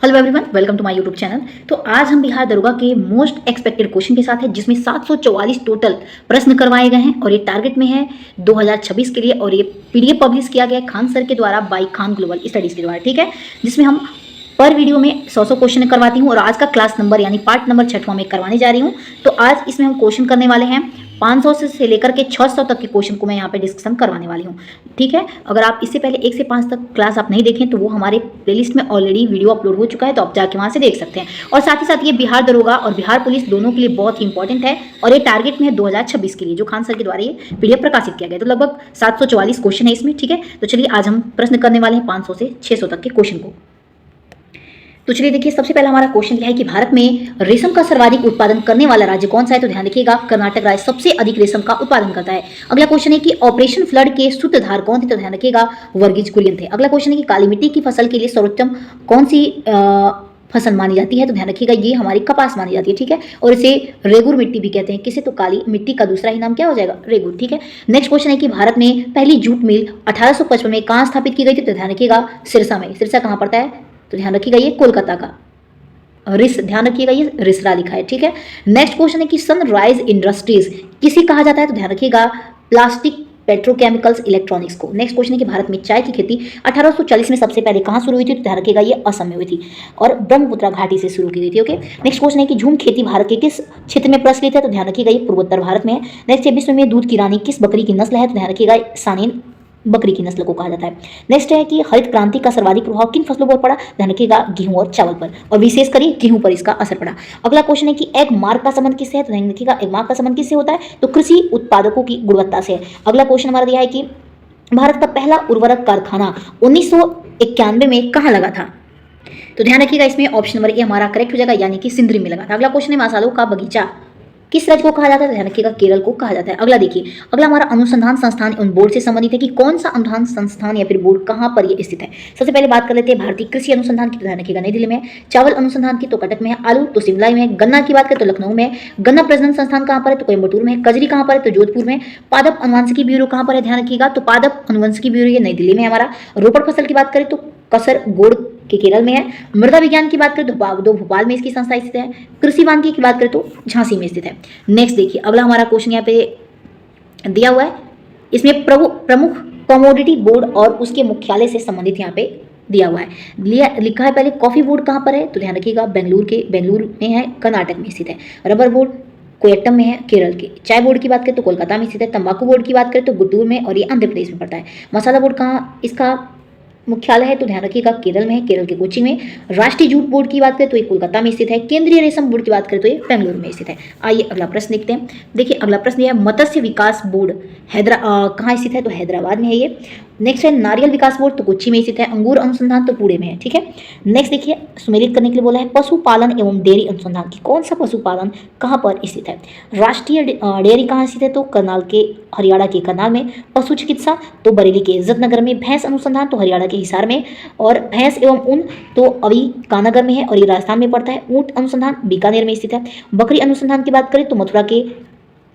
Hello everyone, welcome to my YouTube channel. तो आज हम बिहार दरोगा के मोस्ट एक्सपेक्टेड क्वेश्चन के साथ है, जिसमें 744 टोटल प्रश्न करवाए गए हैं और ये टारगेट में है 2026 के लिए। और ये पीडीएफ पब्लिश किया गया है खान सर के द्वारा बाई खान ग्लोबल स्टडीज के द्वारा, ठीक है, जिसमें हम पर वीडियो में 100 क्वेश्चन करवाती हूँ और आज का क्लास नंबर यानी पार्ट नंबर 6वां में करवाने जा रही हूँ। तो आज इसमें हम क्वेश्चन करने वाले हैं 500 से लेकर के 600 तक के क्वेश्चन को मैं यहाँ पे डिस्कशन करवाने वाली हूँ, ठीक है। अगर आप इससे पहले 1 से 5 तक क्लास आप नहीं देखें तो वो हमारे प्लेलिस्ट में ऑलरेडी वीडियो अपलोड हो चुका है, तो आप जाके वहाँ से देख सकते हैं। और साथ ही साथ ये बिहार दरोगा और बिहार पुलिस दोनों के लिए बहुत ही इंपॉर्टेंट है और ये टारगेट में है 2026 के लिए, जो खान सर के द्वारा ये पीडीएफ प्रकाशित किया गया। तो लगभग 744 क्वेश्चन है इसमें, ठीक है। तो चलिए आज हम प्रश्न करने वाले हैं 500 से 600 तक के क्वेश्चन को। तो चलिए देखिए, सबसे पहला हमारा क्वेश्चन क्या है कि भारत में रेशम का सर्वाधिक उत्पादन करने वाला राज्य कौन सा है। तो ध्यान रखिएगा, कर्नाटक राज्य सबसे अधिक रेशम का उत्पादन करता है। अगला क्वेश्चन है कि ऑपरेशन फ्लड के सूत्रधार कौन थे। तो ध्यान रखिएगा, वर्गीज कुरियन थे। अगला क्वेश्चन है कि काली मिट्टी की फसल के लिए सर्वोत्तम कौन सी फसल मानी जाती है। तो ध्यान रखिएगा, ये हमारी कपास मानी जाती है, ठीक है। और इसे रेगुर मिट्टी भी कहते हैं। किसे? तो काली मिट्टी का दूसरा ही नाम क्या हो जाएगा? रेगुर, ठीक है। नेक्स्ट क्वेश्चन है कि भारत में पहली जूट मिल 1855 में कहाँ स्थापित की गई थी। तो ध्यान रखिएगा, सिरसा में। सिरसा कहाँ पड़ता है? तो ध्यान रखिएगा, ये कोलकाता का ध्यान रखिएगा, ये रिसरा लिखा है, ठीक है। नेक्स्ट क्वेश्चन है कि सनराइज इंडस्ट्रीज किसे कहा जाता है। तो ध्यान रखिएगा, प्लास्टिक, पेट्रोकेमिकल्स, इलेक्ट्रॉनिक्स को। नेक्स्ट क्वेश्चन है कि भारत में चाय की खेती 1840 में सबसे पहले कहाँ शुरू हुई थी। तो ध्यान रखिएगा, ये असम में हुई थी और ब्रह्मपुत्र घाटी से शुरू की गई थी, ओके। नेक्स्ट क्वेश्चन है कि झूम खेती भारत के किस क्षेत्र में प्रचलित है। तो ध्यान रखिएगा, ये पूर्वोत्तर भारत में है। नेक्स्ट है विश्व में दूध की रानी किस बकरी की नस्ल है। तो ध्यान रखिएगा, सानेन बकरी की नस्ल को कहा जाता है। नेक्स्ट है कि हरित क्रांति का सर्वाधिक प्रभाव किन फसलों पर पड़ा। ध्यान रखिएगा, गेहूं और चावल पर, और विशेष कर गेहूं पर इसका असर पड़ा। अगला क्वेश्चन है कि एग मार्क का संबंध किससे है। तो ध्यान रखिएगा, एग मार्क का संबंध किससे होता है। तो कृषि उत्पादकों की गुणवत्ता से है। अगला क्वेश्चन हमारा दिया है कि भारत का पहला उर्वरक कारखाना 1991 में कहाँ लगा था। तो ध्यान रखिएगा, इसमें ऑप्शन नंबर ए हमारा करेक्ट हो जाएगा, यानी कि सिंदरी में लगा था। अगला क्वेश्चन है मसालों का बगीचा किस राज्य को कहा जाता है। ध्यान रखिएगा, केरल को कहा जाता है। अगला देखिए, अगला हमारा अनुसंधान संस्थान एवं बोर्ड से संबंधित है कि कौन सा अनुसंधान संस्थान या फिर बोर्ड कहाँ पर ये स्थित है। सबसे पहले बात कर लेते हैं भारतीय कृषि अनुसंधान की। ध्यान रखिएगा, नई दिल्ली में है। चावल अनुसंधान की तो कटक में है। आलू तो शिमला में है। गन्ना की बात करें तो लखनऊ में है। गन्ना प्रजनन संस्थान कहाँ पर है। तो कोयम्बटूर में है। कजरी कहाँ पर है। तो जोधपुर में। पादप अनुवांशिकी ब्यूरो कहाँ पर है। ध्यान रखिएगा, तो पादप अनुवांशिकी ब्यूरो ये नई दिल्ली में है हमारा। रोपड़ फसल की बात करें तो कसरगोड के केरल में है। मृदा विज्ञान की बात करें तो भोपाल में इसकी संस्था स्थित है। कृषि वानिकी की बात करें तो झांसी में स्थित है। नेक्स्ट देखिए, अगला हमारा क्वेश्चन यहाँ पे दिया हुआ है, इसमें प्रमुख कमोडिटी बोर्ड और उसके मुख्यालय से संबंधित यहाँ पे दिया हुआ है। लिखा है पहले, कॉफी बोर्ड कहाँ पर है। तो ध्यान रखिएगा, बेंगलुरु में है, कर्नाटक में स्थित है। रबर बोर्ड कोयट्टम में है, केरल के। चाय बोर्ड की बात करें तो कोलकाता में स्थित है। तंबाकू बोर्ड की बात करें तो गुड्डूर में, और ये आंध्र प्रदेश में पड़ता है। मसाला बोर्ड कहाँ इसका मुख्यालय है। तो ध्यान रखिएगा, केरल में है, केरल के कोच्चि में। राष्ट्रीय जूट बोर्ड की बात करें तो ये कोलकाता में स्थित है। केंद्रीय रेशम बोर्ड की बात करें तो ये बेंगलुरु में स्थित है। आइए अगला प्रश्न देखते हैं। देखिए अगला प्रश्न यह है, मत्स्य विकास बोर्ड कहाँ स्थित है। तो हैदराबाद में है ये। नेक्स्ट है नारियल विकास बोर्ड, तो कोच्चि में स्थित है। अंगूर अनुसंधान तो पुणे में है, ठीक है। नेक्स्ट देखिए, सुमेलित करने के लिए बोला है, पशुपालन एवं डेयरी अनुसंधान की कौन सा पशुपालन कहाँ पर स्थित है। राष्ट्रीय डेयरी कहाँ स्थित है। तो करनाल के, हरियाणा के करनाल में। पशु चिकित्सा तो बरेली के इज्जतनगर में। भैंस अनुसंधान तो हरियाणा के हिसार में। और भैंस एवं ऊन तो अभी कानागर में है और ये राजस्थान में पड़ता है। ऊंट अनुसंधान बीकानेर में स्थित है। बकरी अनुसंधान की बात करें तो मथुरा के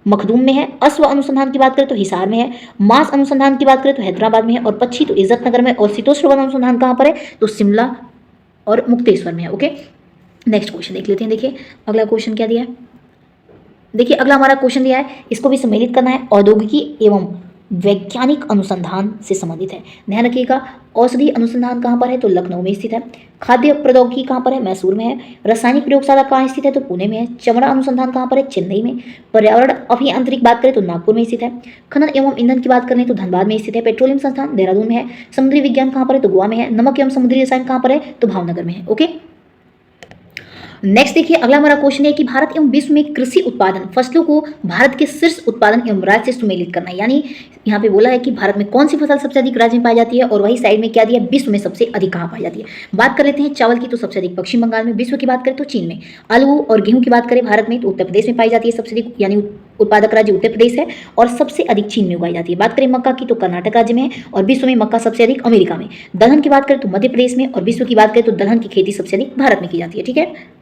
मखदूम में है। अश्व अनुसंधान की बात करें तो हिसार में है। मांस अनुसंधान की बात करें तो हैदराबाद में है। और पक्षी तो इज्जतनगर में। और शीतोष्ण वन अनुसंधान कहाँ पर है। तो शिमला और मुक्तेश्वर में है, ओके। नेक्स्ट क्वेश्चन देख लेते हैं। देखिए अगला क्वेश्चन क्या दिया है। देखिए अगला हमारा क्वेश्चन दिया है, इसको भी सम्मिलित करना है। औद्योगिकी एवं वैज्ञानिक अनुसंधान से संबंधित है। ध्यान रखिएगा, औषधि अनुसंधान कहाँ पर है। तो लखनऊ में स्थित है। खाद्य प्रौद्योगिकी कहाँ पर है। मैसूर में है। रासायनिक प्रयोगशाला कहाँ स्थित है। तो पुणे में है। चमड़ा अनुसंधान कहाँ पर है। चेन्नई में। पर्यावरण अभियांत्रिक बात करें तो नागपुर में स्थित है। खनन एवं ईंधन की बात करें तो धनबाद में स्थित है। पेट्रोलियम संस्थान देहरादून में है। समुद्री विज्ञान कहाँ पर है। तो गोवा में है। नमक एवं समुद्री रसायन कहाँ पर है। तो भावनगर में है, ओके। नेक्स्ट देखिए, अगला हमारा क्वेश्चन है कि भारत एवं विश्व में कृषि उत्पादन फसलों को भारत के शीर्ष उत्पादन एवं राज्य से सुमेलित करना है। यानी यहाँ पे बोला है कि भारत में कौन सी फसल सबसे अधिक राज्य में पाई जाती है, और वही साइड में क्या दिया, विश्व में सबसे अधिक कहाँ पाई जाती है। बात कर लेते हैं चावल की, तो सबसे अधिक पश्चिम बंगाल में। विश्व की बात करें तो चीन में। आलू और गेहूं की बात करें भारत में तो उत्तर प्रदेश में पाई जाती है सबसे अधिक, यानी उत्पादक राज्य उत्तर प्रदेश है और सबसे अधिक चीन में उगाई जाती है। बात करें मक्का की तो कर्नाटक राज्य में है, और विश्व में मक्का सबसे अधिक अमेरिका में। दलहन की बात करें तो मध्य प्रदेश में, और विश्व की बात करें तो दलहन की खेती सबसे अधिक भारत में की जाती है, ठीक है।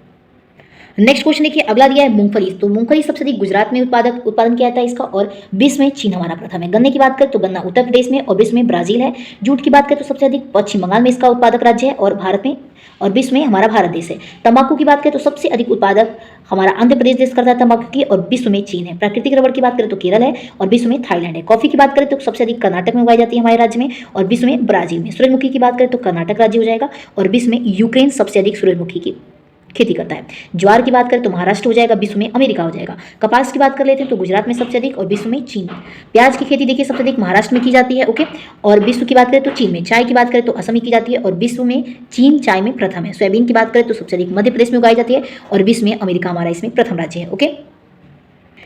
नेक्स्ट क्वेश्चन देखिए, अगला दिया है मूंगफली। तो मूंगफली सबसे अधिक गुजरात में उत्पादन किया जाता है इसका, और विश्व में चीन हमारा प्रथम है। गन्ने की बात करें तो गन्ना उत्तर प्रदेश में और विश्व में ब्राजील है। जूट की बात करें तो सबसे अधिक पश्चिम बंगाल में इसका उत्पादक राज्य है, और भारत में और विश्व में हमारा भारत देश है। तंबाकू की बात करें तो सबसे अधिक उत्पादक हमारा आंध्र प्रदेश देश करता है तंबाकू की, और विश्व में चीन है। प्राकृतिक रबड़ की बात करें तो केरल है, और विश्व में थाईलैंड है। कॉफी की बात करें तो सबसे अधिक कर्नाटक में उगाई जाती है हमारे राज्य में, और विश्व में ब्राजील में। सूरजमुखी की बात करें तो कर्नाटक राज्य हो जाएगा, और विश्व में यूक्रेन सबसे अधिक सूरजमुखी की खेती करता है। ज्वार की बात करें तो महाराष्ट्र हो जाएगा, विश्व में अमेरिका हो जाएगा। कपास की बात कर लेते हैं तो गुजरात में सबसे अधिक और विश्व में चीन। प्याज की खेती देखिए सबसे अधिक महाराष्ट्र में की जाती है, ओके, और विश्व की बात करें तो चीन में। चाय की बात करें तो असम में की जाती है, और विश्व में चीन चाय में प्रथम है। सोयाबीन की बात करें तो सबसे अधिक मध्य प्रदेश में उगाई जाती है, और विश्व में अमेरिका हमारा इसमें प्रथम राज्य है, ओके।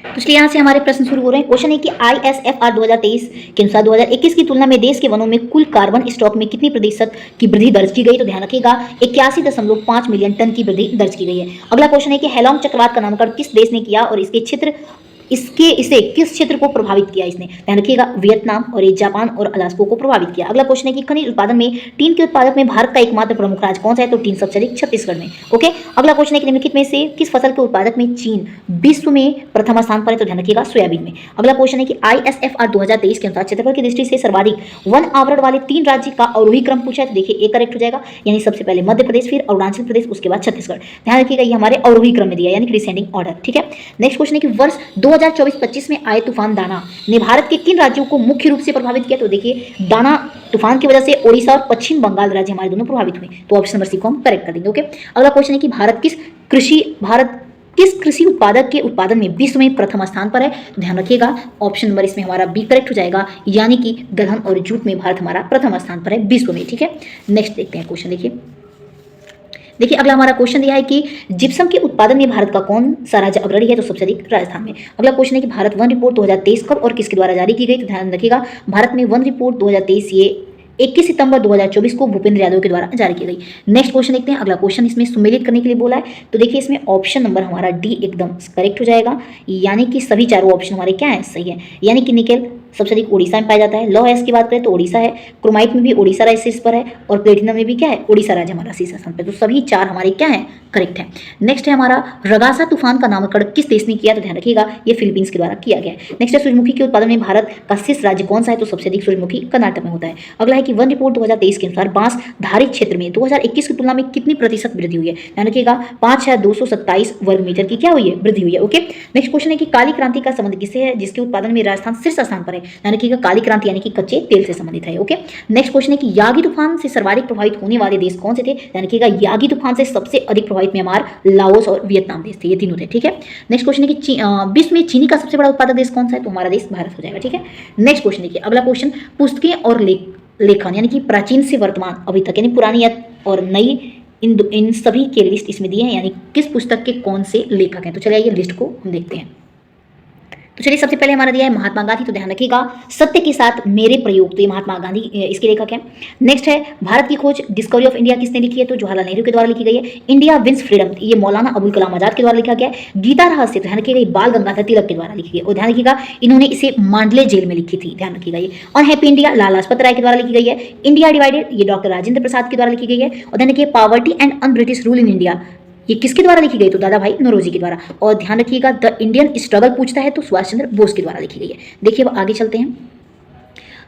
तो इसलिए यहाँ से हमारे प्रश्न शुरू हो रहे हैं। क्वेश्चन है कि ISFR 2023 के अनुसार 2021 की तुलना में देश के वनों में कुल कार्बन स्टॉक में कितनी प्रतिशत की वृद्धि दर्ज की गई? तो ध्यान रखिएगा 81.5 मिलियन टन की वृद्धि दर्ज की गई है। अगला क्वेश्चन है कि हेलॉन्ग चक्रवात का नामकरण किस देश ने किया और इसे किस क्षेत्र को प्रभावित किया? इसने, ध्यान रखिएगा, वियतनाम और जापान और अलास्का को प्रभावित किया। अगला क्वेश्चन है कि खनिज उत्पादन में टीन के उत्पादक में भारत का एकमात्र प्रमुख राज्य कौन सा है? तो टीन सबसे अधिक छत्तीसगढ़ में, ओके। अगला क्वेश्चन है कि निम्नलिखित में से किस फसल के उत्पादक में चीन विश्व में प्रथम स्थान पर है? तो ध्यान रखिएगा, सोयाबीन में। अगला क्वेश्चन है कि ISFR 2023 के अनुसार क्षेत्रफल की दृष्टि से सर्वाधिक वन आवरण वाले 3 राज्य का अवरोही क्रम पूछा है, तो देखिए एक करेक्ट हो जाएगा, यानी सबसे पहले मध्य प्रदेश, फिर अरुणाचल प्रदेश, उसके बाद छत्तीसगढ़। ध्यान रखिएगा ये हमारे अवरोही क्रम में दिया, यानी डिसेंडिंग ऑर्डर, ठीक है। नेक्स्ट क्वेश्चन है कि वर्ष 2024-25 में आए तूफान दाना ने भारत के किन राज्यों को मुख्य रूप से प्रभावित किया? तो देखिए दाना तूफान की वजह से ओडिशा और पश्चिम बंगाल राज्य हमारे दोनों प्रभावित हुए, तो ऑप्शन नंबर सी को हम करेक्ट कर देंगे, ओके। अगला क्वेश्चन है कि भारत किस कृषि उत्पादक के उत्पादन में विश्व में प्रथम स्थान पर है? तो ध्यान रखिएगा ऑप्शन नंबर इसमें हमारा बी करेक्ट हो जाएगा, यानी कि दलहन और जूट में भारत हमारा प्रथम स्थान पर है विश्व में, ठीक है। नेक्स्ट देखते हैं क्वेश्चन, देखिए अगला हमारा क्वेश्चन दिया है कि जिप्सम के उत्पादन में भारत का कौन सा राज्य अग्रणी है? तो सबसे अधिक राजस्थान में। अगला क्वेश्चन है कि भारत वन रिपोर्ट 2023 कब और किसके द्वारा जारी की गई? तो ध्यान रखिएगा भारत में वन रिपोर्ट 2023 ये 21 सितंबर 2024 को भूपेंद्र यादव के द्वारा जारी की गई। नेक्स्ट क्वेश्चन देखते हैं। अगला क्वेश्चन इसमें सुमेलित करने के लिए बोला है, तो देखिए इसमें ऑप्शन नंबर हमारा डी एकदम करेक्ट हो जाएगा, यानी कि सभी चारों ऑप्शन हमारे क्या है? सही है, यानी कि निकेल सबसे अधिक उड़ीसा में पाया जाता है। लौह अयस्क की बात करें तो उड़ीसा है, क्रोमाइट में भी उड़ीसा राज्य शीर्ष पर है, और प्लेटिनम में भी क्या है? उड़ीसा राज्य हमारा शीर्ष स्थान पर। तो सभी 4 हमारे क्या है? करेक्ट है। नेक्स्ट है हमारा रगासा तूफान का नामकरण किस देश ने किया? तो ध्यान रखिएगा ये फिलीपींस के द्वारा किया गया है। नेक्स्ट है सूरजमुखी के उत्पादन में भारत का शीर्ष राज्य कौन सा है? तो सबसे अधिक सूरजमुखी कर्नाटक में होता है। अगला है कि वन रिपोर्ट 2023 के अनुसार बांस धारित क्षेत्र में 2021 की तुलना में कितनी प्रतिशत वृद्धि हुई है? ध्यान रखिएगा 5,227 वर्ग मीटर की क्या हुई है? वृद्धि हुई है, ओके। नेक्स्ट क्वेश्चन है कि काली क्रांति का संबंध किससे है जिसके उत्पादन में राजस्थान शीर्ष स्थान पर है? ध्यान रखिएगा काली क्रांति यानी कि कच्चे तेल से संबंधित है, ओके। नेक्स्ट क्वेश्चन है कि यागी तूफान से सर्वाधिक प्रभावित होने वाले देश कौन से थे? ध्यान रखिएगा यागी तूफान से सबसे अधिक प्रभावित म्यांमार, लाओस और वियतनाम देश थे, ये तीनों थे, ठीक है। नेक्स्ट क्वेश्चन है कि विश्व में चीनी का सबसे बड़ा उत्पादक देश कौन सा है? तो हमारा देश भारत हो जाएगा, ठीक है। नेक्स्ट क्वेश्चन देखिए, अगला क्वेश्चन पुस्तकें और लेखन यानी कि प्राचीन से वर्तमान अभी तक, यानी पुरानी और नई इन सभी के लिस्ट इसमें दिए हैं, यानी किस पुस्तक के कौन से लेखक हैं। तो चलिए ये लिस्ट को हम देखते हैं। तो चलिए सबसे पहले हमारा दिया है महात्मा गांधी, तो ध्यान रखिएगा सत्य के साथ मेरे प्रयोग, तो ये महात्मा गांधी इसके लेखक हैं। नेक्स्ट है भारत की खोज डिस्कवरी ऑफ इंडिया किसने लिखी है? तो जवाहरलाल नेहरू के द्वारा लिखी गई है। इंडिया विंस फ्रीडम ये मौलाना अबुल कलाम आजाद के द्वारा लिखा गया है। गीता रहस्य ध्यान रखिएगा बाल गंगाधर तिलक के द्वारा लिखी गई, और ध्यान रखिएगा इन्होंने इसे मांडले जेल में लिखी थी, ध्यान रखिएगा ये। अनहैप्पी इंडिया लाला लाजपत राय के द्वारा लिखी गई है। इंडिया डिवाइडेड ये डॉक्टर राजेंद्र प्रसाद के द्वारा लिखी गई है। और ध्यान रखिए poverty and un British rule in India ये किसके द्वारा लिखी गई? तो दादा भाई नौरोजी के द्वारा। और ध्यान रखिएगा द इंडियन स्ट्रगल पूछता है तो सुभाष चंद्र बोस के द्वारा लिखी गई है। देखिए अब आगे चलते हैं।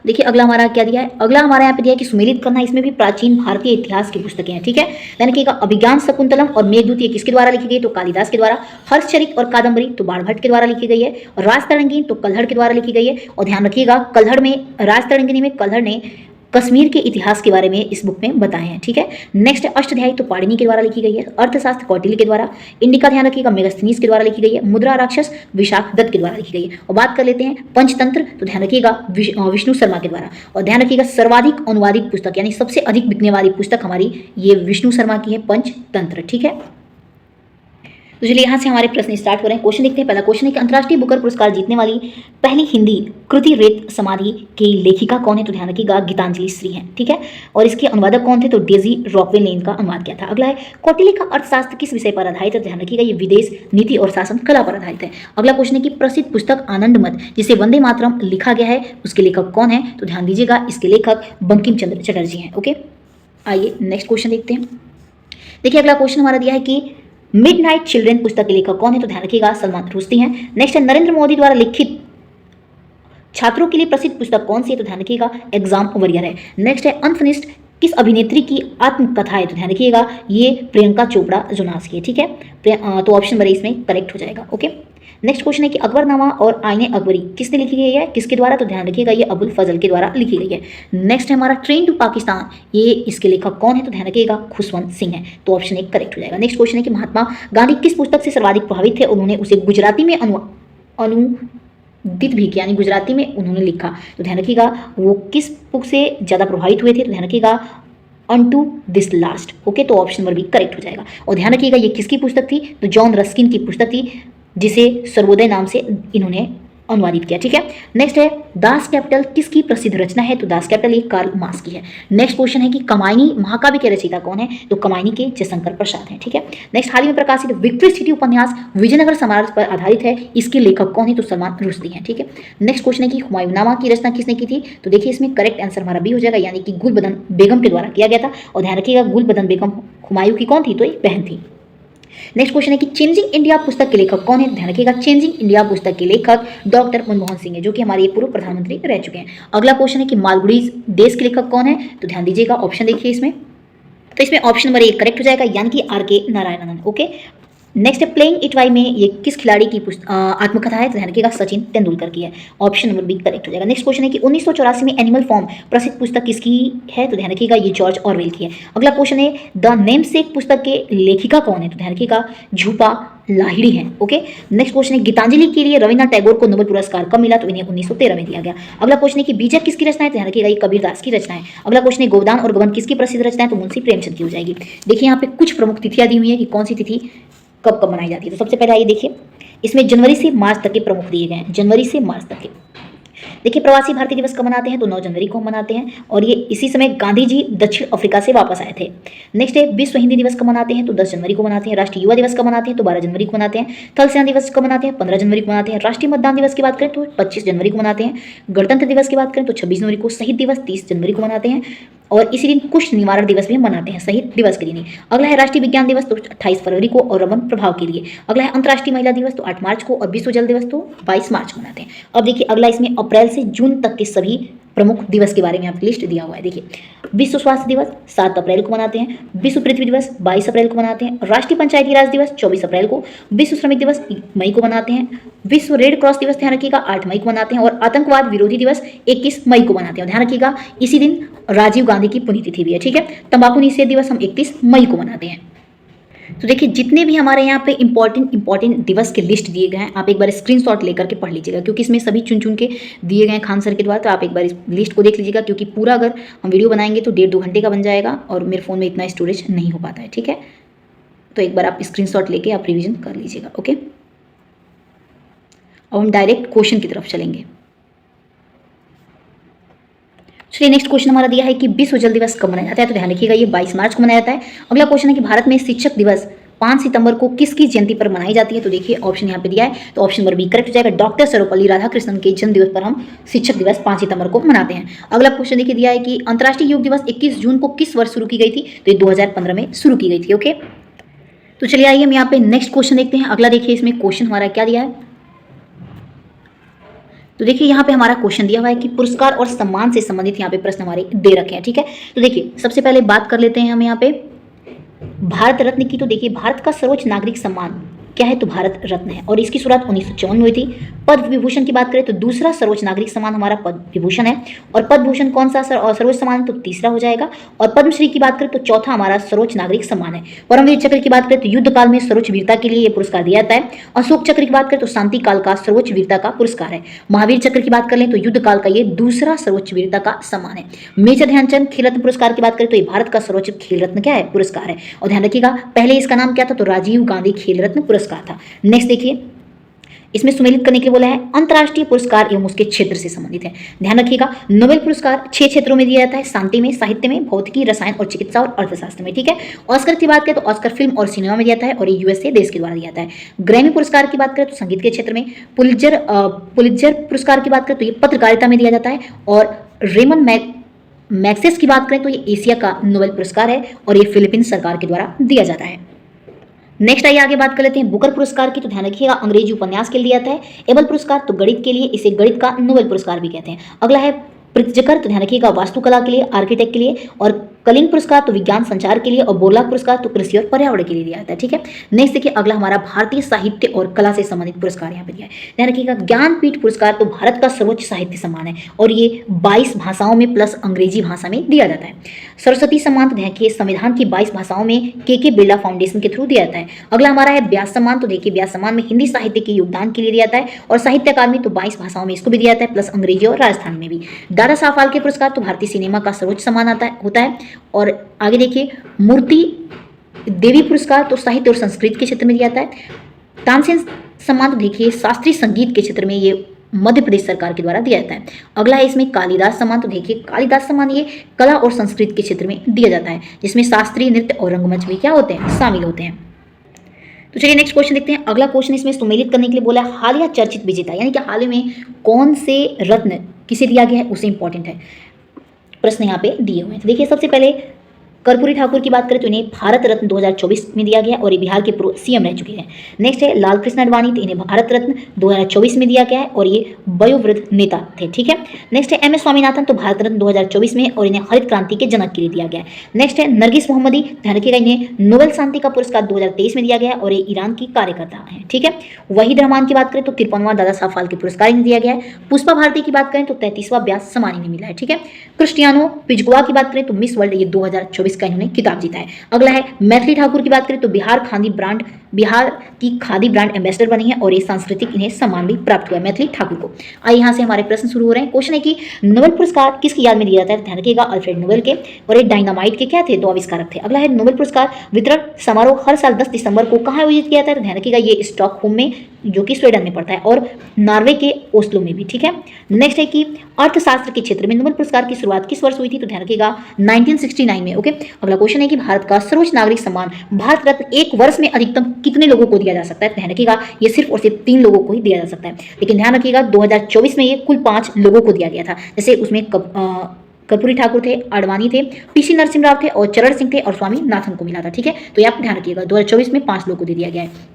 देखिए अगला हमारा क्या दिया है? अगला हमारा यहाँ पे दिया है कि सुमेलित करना, इसमें भी प्राचीन भारतीय इतिहास की पुस्तकें हैं, ठीक है। ध्यान रखिएगा अभिज्ञान शकुंतलम और मेघदूत ये किसके द्वारा लिखी गई? तो कालिदास के द्वारा। हर्षचरित और कादम्बरी तो बाणभट्ट के द्वारा लिखी गई है। और राजतरंगिणी तो कल्हड़ के द्वारा लिखी गई है। और ध्यान रखिएगा कल्हड़ में राजतरंगिणी में कल्हड़ ने कश्मीर के इतिहास के बारे में इस बुक में बताए हैं, ठीक है। नेक्स्ट है अष्टध्यायी तो पाणिनि के द्वारा लिखी गई है। अर्थशास्त्र कौटिल्य के द्वारा। इंडिका ध्यान रखिएगा मेगास्थनीज के द्वारा लिखी गई है। मुद्रा राक्षस विशाख दत्त के द्वारा लिखी गई है। और बात कर लेते हैं पंचतंत्र, तो ध्यान रखिएगा विष्णु शर्मा के द्वारा। और ध्यान रखिएगा सर्वाधिक अनुवादित पुस्तक यानी सबसे अधिक बिकने वाली पुस्तक हमारी ये विष्णु शर्मा की है, पंचतंत्र, ठीक है। तो चलिए यहाँ से हमारे प्रश्न स्टार्ट हो रहे हैं। क्वेश्चन देखते हैं। पहला क्वेश्चन है कि अंतर्राष्ट्रीय बुकर पुरस्कार जीतने वाली पहली हिंदी कृति रेत समाधि की लेखिका कौन है? तो ध्यान रखिएगा गीतांजलि श्री हैं, ठीक है। और इसके अनुवादक कौन थे? तो डेजी रॉकवेल ने इनका अनुवाद किया था। अगला है कौटिल्य का अर्थशास्त्र किस विषय पर आधारित है? ध्यान रखिएगा ये विदेश नीति और शासन कला पर आधारित है। अगला क्वेश्चन है कि प्रसिद्ध पुस्तक आनंद मद जिसे वंदे मातरम लिखा गया है उसके लेखक कौन है? तो ध्यान दीजिएगा इसके लेखक बंकिम चंद्र चटर्जी हैं, ओके। आइए नेक्स्ट क्वेश्चन देखते हैं। देखिए अगला क्वेश्चन हमारा दिया है कि मिडनाइट चिल्ड्रन पुस्तक के लेखक कौन है? तो ध्यान रखिएगा सलमान रुश्दी हैं। नेक्स्ट है नरेंद्र मोदी द्वारा लिखित छात्रों के लिए प्रसिद्ध पुस्तक कौन सी है? तो ध्यान रखिएगा एग्जाम वॉरियर है। नेक्स्ट है अनफिनिश्ड किस अभिनेत्री की आत्मकथा है? तो ध्यान रखिएगा ये प्रियंका चोपड़ा जोनास की है, ठीक है। तो ऑप्शन नंबर इसमें करेक्ट हो जाएगा। ओके, नेक्स्ट क्वेश्चन है कि अकबरनामा और आईने अकबरी किसने लिखी गई है, किसके द्वारा? तो ध्यान रखिएगा ये अबुल फजल के द्वारा लिखी गई है। नेक्स्ट है हमारा ट्रेन टू पाकिस्तान, ये इसके लेखक कौन है? तो ध्यान रखिएगा खुशवंत सिंह है, तो ऑप्शन 1 करेक्ट हो जाएगा। नेक्स्ट क्वेश्चन है कि महात्मा गांधी किस पुस्तक से सर्वाधिक प्रभावित थे? उन्होंने उसे गुजराती में अनुदित भी किया, यानी गुजराती में उन्होंने लिखा। तो ध्यान रखिएगा वो किस बुक से ज़्यादा प्रभावित हुए थे? तो ध्यान रखिएगा अनटू दिस लास्ट। ओके, तो ऑप्शन नंबर भी करेक्ट हो जाएगा। और ध्यान रखिएगा ये किसकी पुस्तक थी? तो जॉन रस्किन की पुस्तक थी, जिसे सर्वोदय नाम से इन्होंने अनुवादित किया, ठीक है। नेक्स्ट है दास कैपिटल किसकी प्रसिद्ध रचना है? तो दास कैपिटल ये कार्ल मार्क्स की है। नेक्स्ट क्वेश्चन है कि कमायनी महाकाव्य के रचयिता कौन है? तो कमायनी के जयशंकर प्रसाद हैं, ठीक है। नेक्स्ट हाल ही में प्रकाशित विक्ट्री सिटी उपन्यास विजयनगर साम्राज्य पर आधारित है, इसके लेखक कौन है? तो सलमान रुश्दी हैं, ठीक है। नेक्स्ट क्वेश्चन है कि हुमायूंनामा की रचना किसने की थी? तो देखिए इसमें करेक्ट आंसर हमारा बी हो जाएगा, यानी कि गुलबदन बेगम के द्वारा किया गया था। और ध्यान रखिएगा गुलबदन बेगम हुमायूं की कौन थी? तो ये बहन थी। नेक्स्ट क्वेश्चन है कि चेंजिंग इंडिया पुस्तक के लेखक कौन है? ध्यान रखिएगा चेंजिंग इंडिया पुस्तक के लेखक डॉक्टर मनमोहन सिंह है, जो कि हमारे पूर्व प्रधानमंत्री रह चुके हैं। अगला क्वेश्चन है कि मालगुडी देश के लेखक कौन है? तो ध्यान दीजिएगा ऑप्शन देखिए इसमें, तो इसमें ऑप्शन नंबर 1 करेक्ट हो जाएगा, यानी कि आर.के. नारायणन। ओके, नेक्स्ट है प्लेइंग इट वाई में ये किस खिलाड़ी की आत्मकथा है? तो ध्यान रखिएगा सचिन तेंदुलकर की है, ऑप्शन नंबर बी करेक्ट हो जाएगा। नेक्स्ट क्वेश्चन है कि 1984 में एनिमल फॉर्म प्रसिद्ध पुस्तक किसकी है? तो ध्यान रखिएगा ये जॉर्ज ऑरवेल की है। अगला क्वेश्चन है द नेमसेक पुस्तक के लेखिका कौन है? तो ध्यान रखिएगा झूपा लाहिड़ी है। ओके, नेक्स्ट क्वेश्चन है गीतांजलि के लिए रविन्द्रनाथ टैगोर को नोबेल पुरस्कार कब मिला? तो इन्हें 1913 में दिया गया। अगला क्वेश्चन है कि बीजक किसकी रचना है? तो ध्यान रखिएगा ये कबीरदास की रचना है। अगला क्वेश्चन है गोदान और गबन किसकी प्रसिद्ध रचना है? तो मुंशी प्रेमचंद की हो जाएगी। देखिए यहाँ पे कुछ प्रमुख तिथियां दी हुई है कि कौन सी तिथि कब कब मनाई जाती है। तो सबसे पहले आइए देखिए, इसमें जनवरी से मार्च तक के प्रमुख दिए गए हैं, जनवरी से मार्च तक के। देखिए प्रवासी भारतीय दिवस कब मनाते हैं? तो 9 जनवरी को हम मनाते हैं, और ये इसी समय गांधी जी दक्षिण अफ्रीका से वापस आए थे। नेक्स्ट है विश्व हिंदी दिवस कब मनाते हैं? तो 10 जनवरी को मनाते हैं। राष्ट्रीय युवा दिवस कब मनाते हैं? तो 12 जनवरी को मनाते हैं। थल सेना दिवस कब मनाते हैं? 15 जनवरी को मनाते हैं। राष्ट्रीय मतदान दिवस की बात करें तो 25 जनवरी को मनाते हैं। गणतंत्र दिवस की बात करें तो 26 जनवरी को। शहीद दिवस 30 जनवरी को मनाते हैं, और इसी दिन कुष्ठ निवारण दिवस भी मनाते हैं, शहीद दिवस के लिए नहीं। अगला है राष्ट्रीय विज्ञान दिवस तो 28 फरवरी को और रमन प्रभाव के लिए। अगला है अंतर्राष्ट्रीय महिला दिवस तो 8 मार्च को, और विश्व जल दिवस तो 22 मार्च को मनाते हैं। अब देखिए अगला इसमें अप्रैल से जून तक के सभी प्रमुख दिवस के बारे में आपको लिस्ट दिया हुआ है। देखिए विश्व स्वास्थ्य दिवस 7 अप्रैल को मनाते हैं। विश्व पृथ्वी दिवस 22 अप्रैल को मनाते हैं। राष्ट्रीय पंचायती राज दिवस 24 अप्रैल को। विश्व श्रमिक दिवस मई को मनाते हैं। विश्व रेड क्रॉस दिवस ध्यान रखिएगा 8 मई को मनाते हैं, और आतंकवाद विरोधी दिवस 21 मई को मनाते हैं। ध्यान रखिएगा इसी दिन राजीव गांधी की पुण्यतिथि भी है, ठीक है। तंबाकू निषेध दिवस हम 31 मई को मनाते हैं। तो देखिए जितने भी हमारे यहाँ पे इंपॉर्टेंट दिवस के लिस्ट दिए गए हैं, आप एक बार स्क्रीनशॉट लेकर के पढ़ लीजिएगा, क्योंकि इसमें सभी चुन चुन के दिए गए हैं खान सर के द्वारा। तो आप एक बार इस लिस्ट को देख लीजिएगा, क्योंकि पूरा अगर हम वीडियो बनाएंगे तो 1.5-2 घंटे का बन जाएगा, और मेरे फ़ोन में इतना स्टोरेज नहीं हो पाता है, ठीक है। तो एक बार आप स्क्रीनशॉट लेके आप रिविजन कर लीजिएगा। ओके, अब हम डायरेक्ट क्वेश्चन की तरफ चलेंगे। चलिए नेक्स्ट क्वेश्चन हमारा दिया है कि विश्व जल दिवस कब मनाया जाता है? तो ध्यान रखिएगा ये 22 मार्च को मनाया जाता है। अगला क्वेश्चन है कि भारत में शिक्षक दिवस 5 सितंबर को किसकी जयंती पर मनाई जाती है? तो देखिए ऑप्शन यहाँ पे दिया है, तो ऑप्शन नंबर बी करेक्ट हो जाएगा। डॉक्टर सर्वपल्ली राधाकृष्णन के जन्म दिवस पर हम शिक्षक दिवस 5 सितंबर को मनाते हैं। अगला क्वेश्चन देखिए दिया है कि अंतर्राष्ट्रीय योग दिवस 21 जून को किस वर्ष शुरू की गई थी? तो ये 2015 में शुरू की गई थी। ओके, तो चलिए आइए हम यहाँ पे नेक्स्ट क्वेश्चन देखते हैं। अगला देखिए इसमें क्वेश्चन हमारा क्या दिया है। तो देखिए यहाँ पे हमारा क्वेश्चन दिया हुआ है कि पुरस्कार और सम्मान से संबंधित यहाँ पे प्रश्न हमारे दे रखे हैं, ठीक है। तो देखिए सबसे पहले बात कर लेते हैं हम यहाँ पे भारत रत्न की। तो देखिए भारत का सर्वोच्च नागरिक सम्मान क्या है? तो भारत रत्न है, और इसकी शुरुआत 1954 में हुई थी। पद्म विभूषण की बात करें तो दूसरा सर्वोच्च नागरिक सम्मान हमारा पद्म विभूषण है, और पद्म भूषण कौन सा सर्वोच्च सम्मान है? तो तीसरा हो जाएगा। और पद्मश्री की बात करें तो चौथा हमारा सर्वोच्च नागरिक सम्मान है। परमवीर चक्र की बात करें तो युद्ध काल में सर्वोच्च वीरता के लिए यह पुरस्कार दिया जाता है। अशोक चक्र की बात करें तो शांति काल का सर्वोच्च वीरता का पुरस्कार है। महावीर चक्र की बात कर लें तो युद्ध काल का ये दूसरा सर्वोच्च वीरता का सम्मान है। मेजर ध्यानचंद खेल रत्न पुरस्कार की बात करें तो ये भारत का सर्वोच्च खेल रत्न क्या है? पुरस्कार है। और ध्यान रखिएगा पहले इसका नाम क्या था? तो राजीव गांधी खेल रत्न पुरस्कार था। नेक्स्ट देखिए इसमें सुमेलित करने के लिए बोला है अंतर्राष्ट्रीय पुरस्कार एवं उसके क्षेत्र से संबंधित है। ध्यान रखिएगा नोबेल पुरस्कार 6 क्षेत्रों में दिया जाता है, शांति में, साहित्य में, भौतिकी, रसायन और चिकित्सा और अर्थशास्त्र में, ठीक है। ऑस्कर की बात करें तो ऑस्कर फिल्म और सिनेमा में दिया जाता है, और ये यूएसए देश के द्वारा दिया जाता है। ग्रैमी पुरस्कार की बात करें तो संगीत के क्षेत्र में। पुलित्जर पुरस्कार की बात करें तो ये पत्रकारिता में दिया जाता है। और रेमन मैग्सेस की बात करें तो ये एशिया का नोबेल पुरस्कार है, और ये फिलीपींस सरकार के द्वारा दिया जाता है। नेक्स्ट आइए आगे बात कर लेते हैं बुकर पुरस्कार की। तो ध्यान रखिएगा अंग्रेजी उपन्यास के लिए आता है। एबल पुरस्कार तो गणित के लिए, इसे गणित का नोबेल पुरस्कार भी कहते हैं। अगला है प्रित्जकर, तो ध्यान रखिएगा वास्तुकला के लिए, आर्किटेक्ट के लिए। और कलिंग पुरस्कार तो विज्ञान संचार के लिए, और बोरला पुरस्कार तो कृषि और पर्यावरण के लिए दिया जाता है। ठीक है, नेक्स्ट देखिए अगला हमारा भारतीय साहित्य और कला से संबंधित पुरस्कार यहाँ पे दिया है। ध्यान रखिएगा ज्ञानपीठ पुरस्कार तो भारत का सर्वोच्च साहित्य सम्मान है और ये 22 भाषाओं में प्लस अंग्रेजी भाषा में दिया जाता है। सरस्वती सम्मान तो देखिए संविधान की 22 भाषाओं में के बिरला फाउंडेशन के थ्रू दिया जाता है। अगला हमारा है व्यास सम्मान, तो देखिए व्यास सम्मान में हिंदी साहित्य के योगदान के लिए दिया जाता है और साहित्य अकादमी तो 22 भाषाओं में इसको भी दिया जाता है प्लस अंग्रेजी और राजस्थानी में भी। दादा साहब फाल्के पुरस्कार तो भारतीय सिनेमा का सर्वोच्च सम्मान होता है। और आगे देखिए मूर्ति देवी पुरस्कार तो साहित्य और संस्कृत के क्षेत्र में दिया जाता है। तानसेन सम्मान तो देखिए शास्त्रीय संगीत के क्षेत्र में ये मध्य प्रदेश सरकार के द्वारा दिया जाता है। अगला है इसमें कालिदास सम्मान, तो देखिए कालिदास सम्मान ये कला और संस्कृत के क्षेत्र में दिया जाता है जिसमें शास्त्रीय नृत्य और रंगमंच भी क्या होते हैं, शामिल होते हैं। तो चलिए नेक्स्ट क्वेश्चन देखते हैं। अगला क्वेश्चन इसमें सुमेलित करने के लिए बोला है हालिया चर्चित विजेता, यानी कि हाल ही में कौन से रत्न किसे दिया गया है उसे इंपॉर्टेंट है, प्रश्न यहाँ पे दिए हुए हैं। तो देखिए सबसे पहले कर्पूरी ठाकुर की बात करें तो इन्हें भारत रत्न 2024 में दिया गया और ये बिहार के पूर्व सीएम रह चुके हैं। नेक्स्ट है लाल कृष्ण आडवाणी, तो इन्हें भारत रत्न 2024 में दिया गया है और ये वयोवृद्ध नेता थे। ठीक है, नेक्स्ट है MS स्वामीनाथन, तो भारत रत्न 2024 में और इन्हें हरित क्रांति के जनक के लिए दिया गया है। नेक्स्ट है नरगिस मोहम्मदी, ध्यान रखिएगा इन्हें नोबेल शांति का पुरस्कार 2023 में दिया गया है और ये ईरान की कार्यकर्ता है। ठीक है, वहीद रहमान की बात करें तो 53वां दादा साहब फाल्के पुरस्कार इन्हें दिया गया है। पुष्पा भारती की बात करें तो 33वां व्यास सम्मान इन्हें मिला है। ठीक है, क्रिस्टियानो पिजगुआ की बात करें तो मिस वर्ल्ड ये 2024 का इन्होंने खिताब जीता है। अगला है मैथिली ठाकुर की बात करें तो बिहार की खादी ब्रांड एम्बेसडर बनी है और ये सांस्कृतिक इन्हें सम्मान भी प्राप्त हुआ है मैथिली ठाकुर को। आइए यहाँ से हमारे प्रश्न शुरू हो रहे हैं। क्वेश्चन है कि नोबेल पुरस्कार किसकी याद में दिया जाता है, ध्यान रखिएगा अल्फ्रेड नोबेल के, और ये डायनामाइट के क्या थे, 2 आविष्कारक थे। अगला है नोबेल पुरस्कार वितरण समारोह हर साल 10 दिसंबर को कहाँ आयोजित किया जाता है, ध्यान रखिएगा ये स्टॉकहोम में जो कि स्वीडन में पड़ता है और नॉर्वे के ओस्लो में भी। ठीक है, नेक्स्ट है कि अर्थशास्त्र के क्षेत्र में नोबेल पुरस्कार की शुरुआत किस वर्ष हुई थी, तो ध्यान रखिएगा 1969 में। ओके, अगला क्वेश्चन है कि भारत का सर्वोच्च नागरिक सम्मान भारत रत्न एक वर्ष में अधिकतम कितने लोगों को दिया जा सकता है, ध्यान रखिएगा ये सिर्फ और सिर्फ 3 लोगों को ही दिया जा सकता है। लेकिन ध्यान रखिएगा 2024 में ये कुल 5 लोगों को दिया गया था, जैसे उसमें कर्पूरी ठाकुर थे, आडवाणी थे, PC नरसिम्हा राव थे और चरण सिंह थे और स्वामीनाथन को मिला था। ठीक है, तो ये आप ध्यान रखिएगा 2024 में 5 लोगों को दे दिया गया है।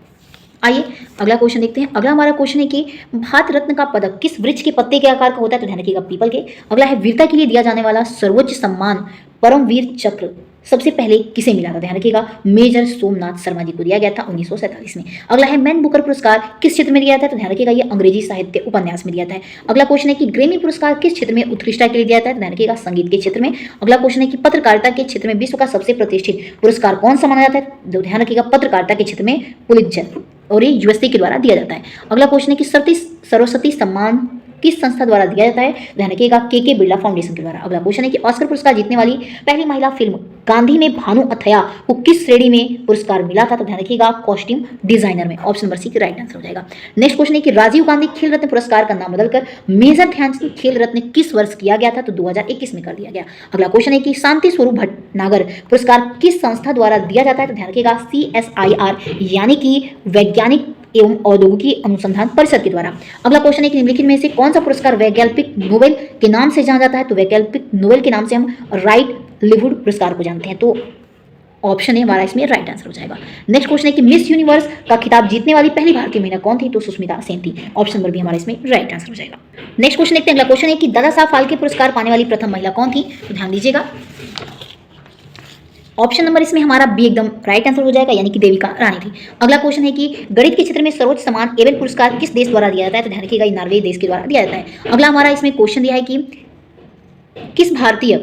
आइए अगला क्वेश्चन देखते हैं। अगला हमारा क्वेश्चन है कि भारत रत्न का पदक किस वृक्ष के पत्ते के आकार का होता है, तो ध्यान रखिएगा पीपल के। अगला है वीरता के लिए दिया जाने वाला सर्वोच्च सम्मान परमवीर चक्र सबसे पहले किसे मिला था, ध्यान रखिएगा मेजर सोमनाथ शर्मा जी को दिया गया था 1947 में। अगला है मैन बुकर पुरस्कार किस क्षेत्र में दिया जाता है, तो ध्यान रखिएगा ये अंग्रेजी साहित्य उपन्यास में दिया जाता है। अगला क्वेश्चन है कि ग्रेमी पुरस्कार किस क्षेत्र में उत्कृष्टता के लिए दिया जाता है, ध्यान रखिएगा संगीत के क्षेत्र में। अगला क्वेश्चन है कि पत्रकारिता के क्षेत्र में विश्व का सबसे प्रतिष्ठित पुरस्कार कौन सा माना जाता है, तो ध्यान रखिएगा पत्रकारिता के क्षेत्र में पुलित्जर और ये USA के द्वारा दिया जाता है। अगला क्वेश्चन है कि सरस्वती सम्मान किस संस्था द्वारा दिया जाता है, ध्यान रखिएगा के बिरला फाउंडेशन के द्वारा। अगला क्वेश्चन है कि ऑस्कर पुरस्कार जीतने वाली पहली महिला फिल्म गांधी में भानु अथैया को किस श्रेणी में पुरस्कार मिला था, तो ध्यान रखिएगा कॉस्ट्यूम डिजाइनर में। ऑप्शन नंबर सी की राइट आंसर हो जाएगा। नेक्स्ट क्वेश्चन है कि राजीव गांधी खेल रत्न पुरस्कार का नाम बदलकर मेजर ध्यानचंद खेल रत्न किस वर्ष किया गया था, तो 2021 में कर दिया गया। अगला क्वेश्चन है कि शांति स्वरूप भटनागर पुरस्कार किस संस्था द्वारा दिया जाता है, तो ध्यान रखिएगा CSIR यानी कि वैज्ञानिक एवं औद्योगिक अनुसंधान परिषद के द्वारा। अगला क्वेश्चन है कि निम्नलिखित में से कौन सा पुरस्कार वैकल्पिक नोबेल के नाम से जाना जाता है, तो वैकल्पिक नोबेल के नाम से हम राइट लिवुड पुरस्कार को जानते हैं, तो ऑप्शन है हमारा इसमें राइट आंसर हो जाएगा। नेक्स्ट क्वेश्चन है कि मिस यूनिवर्स का खिताब जीतने वाली पहली भारतीय महिला कौन थी, तो सुष्मिता सेन थी। ऑप्शन नंबर भी हमारा इसमें राइट आंसर हो जाएगा। नेक्स्ट क्वेश्चन देखते हैं। अगला क्वेश्चन है कि दादा साहब फाल्के पुरस्कार पाने वाली प्रथम महिला कौन थी, तो ध्यान दीजिएगा ऑप्शन नंबर इसमें हमारा बी एकदम राइट आंसर हो जाएगा, यानी कि देविका रानी थी। अगला क्वेश्चन है कि गणित के क्षेत्र में सर्वोच्च सम्मान एबेल पुरस्कार किस देश द्वारा दिया जाता है, तो ध्यान रखिएगा नॉर्वे देश के द्वारा दिया जाता है। अगला हमारा इसमें क्वेश्चन दिया है कि किस भारतीय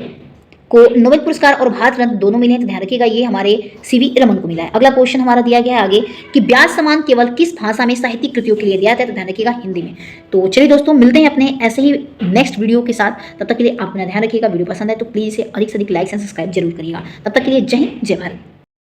को नोबेल पुरस्कार और भारत रत्न दोनों मिले हैं, तो ध्यान रखिएगा ये हमारे CV रमन को मिला है। अगला क्वेश्चन हमारा दिया गया है आगे कि व्यास सम्मान केवल किस भाषा में साहित्यिक कृतियों के लिए दिया जाता है, तो ध्यान रखिएगा हिंदी में। तो चलिए दोस्तों मिलते हैं अपने ऐसे ही नेक्स्ट वीडियो के साथ। तब तक के लिए आप अपना ध्यान रखिएगा। वीडियो पसंद है तो प्लीज़ इसे अधिक से अधिक लाइक एंड सब्सक्राइब जरूर करिएगा। तब तक के लिए जय हिंद जय भारत।